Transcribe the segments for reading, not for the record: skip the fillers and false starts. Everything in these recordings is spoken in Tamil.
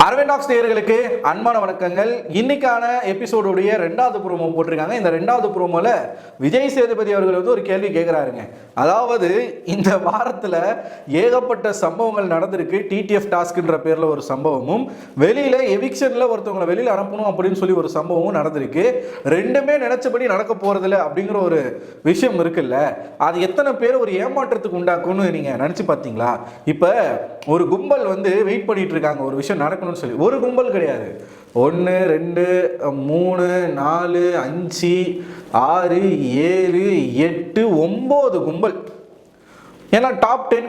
அரவிந்த் டாக்ஸ் நேயர்களுக்கு அன்பான வணக்கங்கள். இன்னைக்கான எபிசோடுடைய ரெண்டாவது ப்ரோமோ போட்டிருக்காங்க. இந்த ரெண்டாவது ப்ரோமோல விஜய் சேதுபதி அவர்கள் வந்து ஒரு கேள்வி கேட்குறாருங்க. அதாவது இந்த வாரத்தில் ஏகப்பட்ட சம்பவங்கள் நடந்திருக்கு. டிடிஎஃப் டாஸ்க்ன்ற பேரில் ஒரு சம்பவமும், வெளியில் எவிக்ஷனில் ஒருத்தவங்களை வெளியில் அனுப்பணும் அப்படின்னு சொல்லி ஒரு சம்பவமும் நடந்திருக்கு. ரெண்டுமே நினைச்சபடி நடக்க போறதில்ல அப்படிங்கிற ஒரு விஷயம் இருக்குல்ல, அது எத்தனை பேர் ஒரு ஏமாற்றத்துக்கு உண்டாக்கும்னு நீங்கள் நினச்சி பார்த்தீங்களா? இப்போ ஒரு கும்பல் வந்து வெயிட் பண்ணிட்டு இருக்காங்க ஒரு விஷயம் நடக்கணும் சொல்லி. ஒரு கும்பல் கிடையாது, 1 2 3 4 5 6 7 8 9 கும்பல். ஏன்னா டாப் 10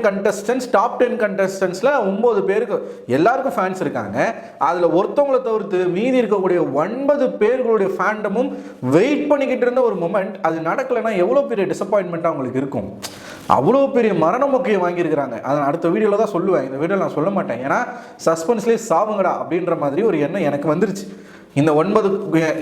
கண்டஸ்டன்ஸில் 9 பேருக்கு எல்லாருக்கும் ஃபேன்ஸ் இருக்காங்க. அதில் ஒருத்தவங்களை தவிர்த்து மீதி இருக்கக்கூடிய 9 பேர்களுடைய ஃபேண்டமும் வெயிட் பண்ணிக்கிட்டு இருந்த ஒரு மொமெண்ட். அது நடக்கலைன்னா எவ்வளோ பெரிய டிசப்பாயின்மெண்ட்டாக அவங்களுக்கு இருக்கும். அவ்வளோ பெரிய மரண மொக்கையை வாங்கியிருக்கிறாங்க. அதை அடுத்த வீடியோவில் தான் சொல்லுவேன், இந்த வீடியோவில் நான் சொல்ல மாட்டேன். ஏன்னா சஸ்பென்ஸ்லேயே சாவுங்கடா அப்படின்ற மாதிரி ஒரு எண்ணம் எனக்கு வந்துருச்சு. இந்த 9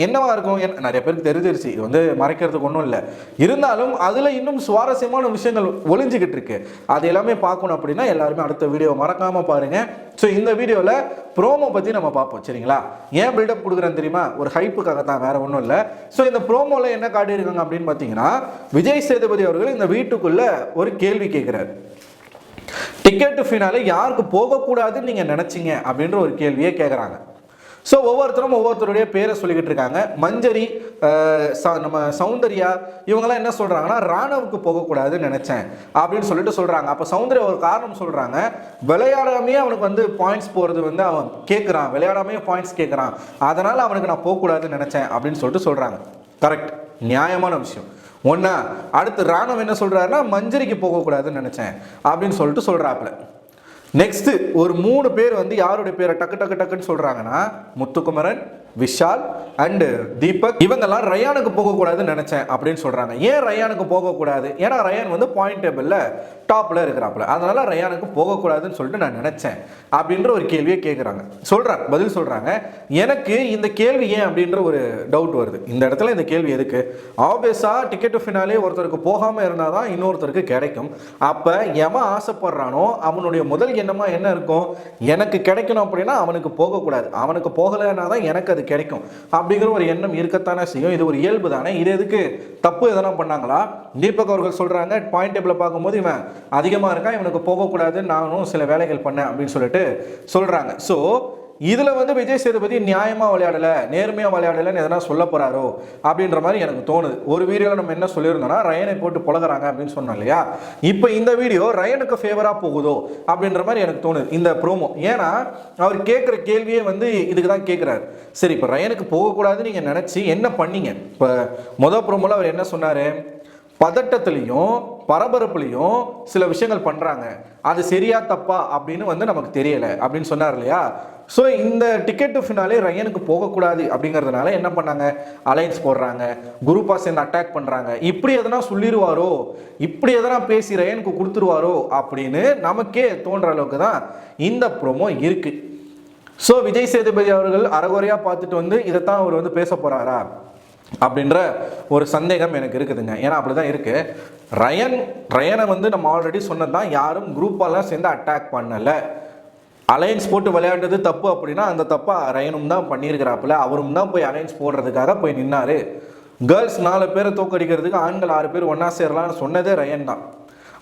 என்னவா இருக்கும் நிறைய பேருக்கு தெரிஞ்சிருச்சு. இது வந்து மறைக்கிறதுக்கு ஒன்றும் இல்லை. இருந்தாலும் அதில் இன்னும் சுவாரஸ்யமான விஷயங்கள் ஒளிஞ்சிக்கிட்டு இருக்கு. அது எல்லாமே பார்க்கணும் அப்படின்னா எல்லாருமே அடுத்த வீடியோ மறக்காமல் பாருங்கள். ஸோ இந்த வீடியோவில் ப்ரோமோ பற்றி நம்ம பார்ப்போம், சரிங்களா? ஏன் பில்டப் கொடுக்குறேன்னு தெரியுமா? ஒரு ஹைப்புக்காக தான், வேற ஒன்றும் இல்லை. ஸோ இந்த ப்ரோமோவில் என்ன காட்டியிருக்காங்க அப்படின்னு பார்த்தீங்கன்னா, விஜய் சேதுபதி அவர்கள் இந்த வீட்டுக்குள்ள ஒரு கேள்வி கேட்குறாரு. டிக்கெட் ஃபினாலே யாருக்கு போகக்கூடாதுன்னு நீங்கள் நினச்சிங்க அப்படின்ற ஒரு கேள்வியே கேட்குறாங்க. ஸோ ஒவ்வொருத்தரும் ஒவ்வொருத்தருடைய பேரை சொல்லிக்கிட்டு இருக்காங்க. மஞ்சரி, நம்ம சௌந்தர்யா, இவங்கெல்லாம் என்ன சொல்கிறாங்கன்னா, ராணுவுக்கு போகக்கூடாதுன்னு நினச்சேன் அப்படின்னு சொல்லிட்டு சொல்கிறாங்க. அப்போ சௌந்தர்யா ஒரு காரணம் சொல்கிறாங்க, விளையாடாமையே அவனுக்கு வந்து பாயிண்ட்ஸ் போகிறது வந்து அவன் கேட்குறான், விளையாடாமையே பாயிண்ட்ஸ் கேட்குறான், அதனால் அவனுக்கு நான் போகக்கூடாதுன்னு நினச்சேன் அப்படின்னு சொல்லிட்டு சொல்கிறாங்க. கரெக்ட், நியாயமான விஷயம். ஒன்றா அடுத்து ராணுவ என்ன சொல்கிறாருன்னா, மஞ்சரிக்கு போகக்கூடாதுன்னு நினச்சேன் அப்படின்னு சொல்லிட்டு சொல்கிறாப்புல. நெக்ஸ்ட் ஒரு 3 பேர் வந்து யாருடைய பேரை டக்குன்னு சொல்றாங்கன்னா, முத்துக்குமரன், விஷால் அண்ட் தீபக், இவங்கெல்லாம் ரயானுக்கு போகக்கூடாதுன்னு நினைச்சேன் அப்படின்னு சொல்றாங்க. ஏன் ரயானுக்கு போகக்கூடாது? ஏன்னா ரயான் வந்து பாயிண்ட் டேபிள்ல டாப்ல இருக்கிறாப்புல, அதனால ரயானுக்கு போகக்கூடாதுன்னு சொல்லிட்டு நான் நினைச்சேன் அப்படின்ற ஒரு கேள்வியை கேட்குறாங்க. பதில் சொல்றாங்க. எனக்கு இந்த கேள்வி ஏன் அப்படின்ற ஒரு டவுட் வருது. இந்த இடத்துல இந்த கேள்வி எதுக்கு? ஆப்வியஸா டிக்கெட் ஃபினாலே ஒருத்தருக்கு போகாம இருந்தாதான் இன்னொருத்தருக்கு கிடைக்கும். அப்ப எவன் ஆசைப்படுறானோ அவனுடைய முதல் எண்ணமா என்ன இருக்கும்? எனக்கு கிடைக்கணும் அப்படின்னா அவனுக்கு போகக்கூடாது, அவனுக்கு போகலைன்னா தான் எனக்கு அது கிடைக்கும் அப்படிங்கிற ஒரு எண்ணம் இருக்கத்தானே செய்யும். இது ஒரு இயல்பு தானே. இது எதுக்கு தப்பு எதனா பண்ணாங்களா? தீபக் அவர்கள் சொல்றாங்க, பாயிண்ட் டேபிள பார்க்கும்போது இவன் அதிகமா இருக்கான், இவனுக்கு போகக்கூடாது, நானும் சில வேலைகள் பண்ணேன் அப்படின்னு சொல்லிட்டு சொல்றாங்க. ஸோ இதுல வந்து விஜய் சேதுபதி நியாயமா விளையாடல, நேர்மையா விளையாடலன்னு எதனா சொல்ல போறாரோ அப்படின்ற மாதிரி எனக்கு தோணுது. ஒரு வீடியோவில் நம்ம என்ன சொல்லியிருந்தோம்னா, ரயனை போட்டு பழகுறாங்க அப்படின்னு சொன்னோம் இல்லையா? இப்போ இந்த வீடியோ ரயனுக்கு ஃபேவரா போகுதோ அப்படின்ற மாதிரி எனக்கு தோணுது இந்த ப்ரோமோ. ஏன்னா அவர் கேட்குற கேள்வியே வந்து இதுக்கு தான் கேட்குறாரு. சரி, இப்போ ரயனுக்கு போகக்கூடாதுன்னு நீங்க நினைச்சு என்ன பண்ணீங்க? இப்போ மொதல் ப்ரோமோல அவர் என்ன சொன்னாரு? பதட்டத்திலையும் பரபரப்புலையும் சில விஷயங்கள் பண்றாங்க, அது சரியா தப்பா அப்படின்னு வந்து நமக்கு தெரியல அப்படின்னு சொன்னார் இல்லையா? ஸோ இந்த டிக்கெட் ஃபினாலே ரயனுக்கு போகக்கூடாது அப்படிங்கிறதுனால என்ன பண்ணாங்க? அலைன்ஸ் போடுறாங்க, குரூப்பா சேர்ந்து அட்டாக் பண்றாங்க. இப்படி எதனா சொல்லிடுவாரோ, இப்படி எதனா பேசி ரயனுக்கு கொடுத்துருவாரோ அப்படின்னு நமக்கே தோன்ற அளவுக்கு தான் இந்த ப்ரோமோ இருக்கு. ஸோ விஜய் சேதுபதி அவர்கள் அறகுறையா பார்த்துட்டு வந்து இதைத்தான் அவர் வந்து பேச போறாரா அப்படின்ற ஒரு சந்தேகம் எனக்கு இருக்குதுங்க. ஏன்னா அப்படிதான் இருக்கு. ரயனை வந்து நம்ம ஆல்ரெடி சொன்னதுதான், யாரும் குரூப்பாலாம் சேர்ந்து அட்டாக் பண்ணல, அலையன்ஸ் போட்டு விளையாடுறது தப்பு அப்படின்னா அந்த தப்பா ரயனும் தான் பண்ணியிருக்கிறாப்புல. அவரும் தான் போய் அலையன்ஸ் போடுறதுக்காக போய் நின்னாரு. கேர்ள்ஸ் 4 பேரை தோக்கடிக்கிறதுக்கு ஆண்கள் 6 பேர் ஒன்னா சேரலாம்னு சொன்னதே ரயன் தான்.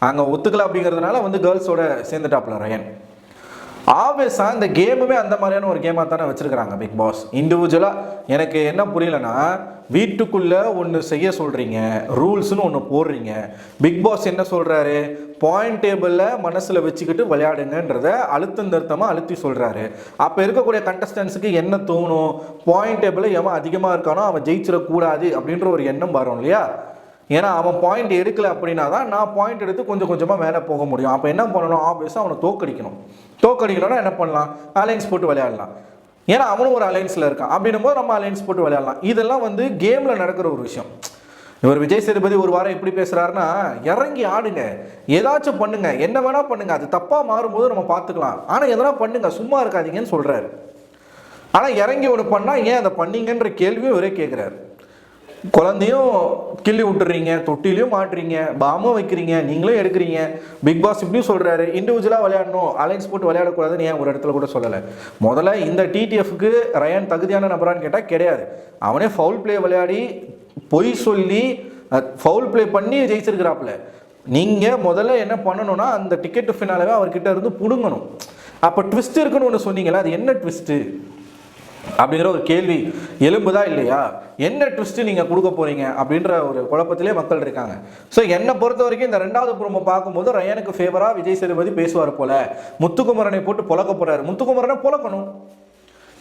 அங்கே ஒத்துக்கல அப்படிங்கிறதுனால வந்து கேர்ள்ஸோட சேர்ந்துட்டாப்புல ரயன். ஆப்வியஸா இந்த கேமுமே அந்த மாதிரியான ஒரு கேமாக தானே வச்சிருக்கிறாங்க பிக் பாஸ். இண்டிவிஜுவலாக எனக்கு என்ன புரியலன்னா, வீட்டுக்குள்ள ஒன்று செய்ய சொல்றீங்க, ரூல்ஸ்னு ஒன்று போடுறீங்க. பிக் பாஸ் என்ன சொல்றாரு? பாயிண்ட் டேபிளில் மனசில் வச்சுக்கிட்டு விளையாடுங்கன்றத அழுத்தந்தருத்தமாக அழுத்தி சொல்றாரு. அப்போ இருக்கக்கூடிய கண்டஸ்டன்ஸுக்கு என்ன தோணும்? பாயிண்ட் டேபிளில் எவன் அதிகமாக இருக்கானோ அவன் ஜெயிச்சிடக்கூடாது அப்படின்ற ஒரு எண்ணம் வரும் இல்லையா? ஏன்னா அவன் பாயிண்ட் எடுக்கல அப்படின்னா தான் நான் பாயிண்ட் எடுத்து கொஞ்சம் கொஞ்சமாக மேலே போக முடியும். அப்போ என்ன பண்ணணும்? ஆப்வியஸாக அவனை தோக்கடிக்கணும்னா என்ன பண்ணலாம்? அலைன்ஸ் போட்டு விளையாடலாம். ஏன்னா அவனும் ஒரு அலைன்ஸில் இருக்கான். அப்படின்னும் போது நம்ம அலைன்ஸ் போட்டு விளையாடலாம். இதெல்லாம் வந்து கேமில் நடக்கிற ஒரு விஷயம். இவர் விஜய் சேதுபதி ஒரு வாரம் எப்படி பேசுறாருன்னா, இறங்கி ஆடுங்க, ஏதாச்சும் பண்ணுங்க, என்ன வேணா பண்ணுங்க, அது தப்பா மாறும்போது நம்ம பார்த்துக்கலாம், ஆனால் எதனா பண்ணுங்க, சும்மா இருக்காதீங்கன்னு சொல்றாரு. ஆனால் இறங்கி ஒன்று பண்ணா ஏன் அதை பண்ணீங்கன்ற கேள்வியும் இவரே கேட்குறாரு. குழந்தையும் கிள்ளி விட்டுறீங்க, தொட்டிலையும் மாட்டுறீங்க, பாமும் வைக்கிறீங்க, நீங்களும் எடுக்கிறீங்க. பிக் பாஸ் இப்படியும் சொல்றாரு, இண்டிவிஜுவலாக விளையாடணும், அலைன்ஸ் போட்டு விளையாடக்கூடாதுன்னு ஏன் ஒரு இடத்துல கூட சொல்லலை? முதல்ல இந்த டிடிஎஃப்க்கு ரயான் தகுதியான நபரான்னு கேட்டால் கிடையாது. அவனே ஃபவுல் பிளே விளையாடி பொய் சொல்லி ஃபவுல் பிளே பண்ணி ஜெயிச்சிருக்கிறாப்புல. நீங்கள் முதல்ல என்ன பண்ணணும்னா அந்த டிக்கெட்டு ஃபினாலவே அவர்கிட்ட இருந்து பிடுங்கணும். அப்போ ட்விஸ்ட் இருக்குன்னு ஒன்று சொன்னீங்களா, அது என்ன ட்விஸ்ட்டு அப்படிங்கிற ஒரு கேள்வி எழும்புதா இல்லையா? என்ன ட்விஸ்ட் நீங்கள் கொடுக்க போறீங்க அப்படின்ற ஒரு குழப்பத்திலே மக்கள் இருக்காங்க. ஸோ என்னை பொறுத்த வரைக்கும் இந்த ரெண்டாவது ப்ரோமோ பார்க்கும்போது ரயானுக்கு ஃபேவராக விஜய் சேதுபதி பேசுவார் போல. முத்துக்குமரனை போட்டு பொழக்க போறாரு. முத்துக்குமரனை பொழக்கணும்.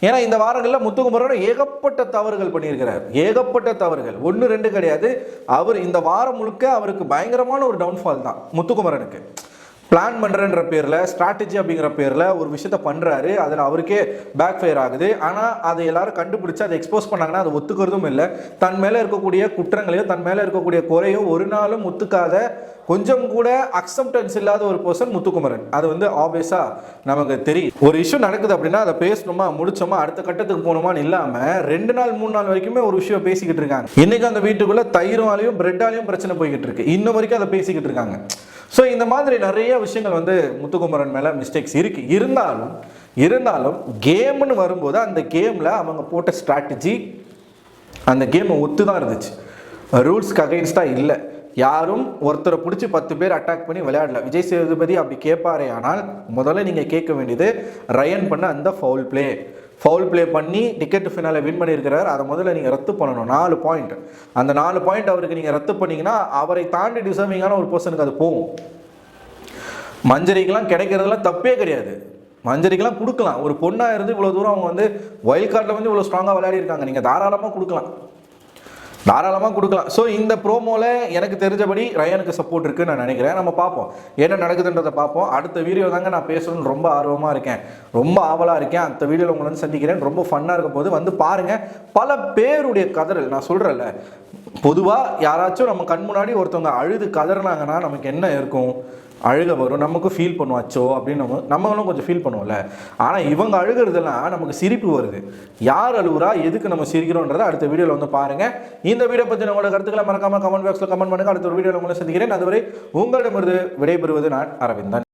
ஏன்னா இந்த வாரங்களில் முத்துக்குமரன் ஏகப்பட்ட தவறுகள் பண்ணியிருக்கிறார். ஏகப்பட்ட தவறுகள், 1-2 கிடையாது. அவர் இந்த வாரம் முழுக்க அவருக்கு பயங்கரமான ஒரு டவுன்ஃபால் தான் முத்துக்குமரனுக்கு. பிளான் பண்ணுறன்ற பேரில், ஸ்ட்ராட்டஜி அப்படிங்கிற பேரில் ஒரு விஷயத்த பண்ணுறாரு, அதில் அவருக்கே பேக் ஃபயர் ஆகுது. ஆனால் அதை எல்லாரும் கண்டுபிடிச்சி அதை எக்ஸ்போஸ் பண்ணாங்கன்னா அதை ஒத்துக்கிறதும் இல்லை. தன் மேலே இருக்கக்கூடிய குற்றங்களையோ தன் மேலே இருக்கக்கூடிய குறையோ ஒரு நாளும் ஒத்துக்காத, கொஞ்சம் கூட அக்செப்டன்ஸ் இல்லாத ஒரு பர்சன் முத்துக்குமரன். அது வந்து ஆப்வியஸாக நமக்கு தெரியும். ஒரு இஷ்யூ நடக்குது அப்படின்னா அதை பேசணுமா, முடிச்சோமா, அடுத்த கட்டத்துக்கு போகணுமான்னு இல்லாமல் 2 நாள் 3 நாள் வரைக்குமே ஒரு விஷயம் பேசிக்கிட்டு இருக்காங்க. இன்னைக்கு அந்த வீட்டுக்குள்ளே தயிராலையும் பிரெட்டாலையும் பிரச்சனை போய்கிட்டு இருக்கு. இன்னும் வரைக்கும் அதை பேசிக்கிட்டு இருக்காங்க. ஸோ இந்த மாதிரி நிறைய விஷயங்கள் வந்து முத்துக்குமரன் மேலே மிஸ்டேக்ஸ் இருக்கு. இருந்தாலும் கேம்னு வரும்போது அந்த கேமில் அவங்க போட்ட ஸ்ட்ராட்டஜி அந்த கேமை ஒத்து தான் இருந்துச்சு. ரூல்ஸ்க்கு அகைன்ஸ்டாக இல்லை. யாரும் ஒருத்தரை பிடிச்சி 10 பேர் அட்டாக் பண்ணி விளையாடல. விஜய் சேதுபதி அப்படி கேட்பாரே, ஆனால் முதல்ல நீங்கள் கேட்க வேண்டியது ரயன் பண்ண அந்த ஃபவுல் ப்ளே பண்ணி டிக்கெட் ஃபினாலே வின் பண்ணியிருக்கிறார். அதை முதல்ல நீங்கள் ரத்து பண்ணணும். 4 பாயிண்ட். அந்த 4 பாயிண்ட் அவருக்கு நீங்கள் ரத்து பண்ணிங்கன்னா அவரை தாண்டி டிசர்விங்கான ஒரு பர்சனுக்கு அது போகும். மஞ்சரிக்கெல்லாம் கிடைக்கிறதுலாம் தப்பே கிடையாது. மஞ்சரிக்கெல்லாம் கொடுக்கலாம். ஒரு பொண்ணாக இருந்து இவ்வளோ தூரம் அவங்க வந்து வைல்ட் கார்டில் வந்து இவ்வளோ ஸ்ட்ராங்காக விளையாடி இருக்காங்க. நீங்கள் தாராளமாக கொடுக்கலாம். ஸோ இந்த ப்ரோமோவில் எனக்கு தெரிஞ்சபடி ரயானுக்கு சப்போர்ட் இருக்குன்னு நான் நினைக்கிறேன். நம்ம பார்ப்போம் என்ன நடக்குதுன்றதை பார்ப்போம். அடுத்த வீடியோ தாங்க நான் பேசணும்னு ரொம்ப ஆர்வமாக இருக்கேன், ரொம்ப ஆவலாக இருக்கேன். அடுத்த வீடியோவில் உங்களை வந்து சந்திக்கிறேன். ரொம்ப ஃபன்னாக இருக்கும் போது வந்து பாருங்கள். பல பேருடைய கதறல் நான் சொல்கிறேன்ல, பொதுவாக யாராச்சும் நம்ம கண் முன்னாடி ஒருத்தவங்க அழுது கதறினாங்கன்னா நமக்கு என்ன இருக்கும்? அழுக வரும், நமக்கு ஃபீல் பண்ணுவாச்சோ அப்படின்னு நம்மளும் கொஞ்சம் ஃபீல் பண்ணுவோம்ல. ஆனால் இவங்க அழுகிறதுலாம் நமக்கு சிரிப்பு வருது. யார் அழுகுறா, எதுக்கு நம்ம சிரிக்கிறோன்றதை அடுத்த வீடியோவில் வந்து பாருங்கள். இந்த வீடியோ பற்றி உங்களோட கருத்துக்களை மறக்காமல் கமெண்ட் பாக்ஸில் கமெண்ட் பண்ணுங்கள். அடுத்த ஒரு வீடியோவில் உங்களை சந்திக்கிறேன். அதுவரை உங்களிடமிருந்து விடைபெறுவது நான் அரவிந்தன்.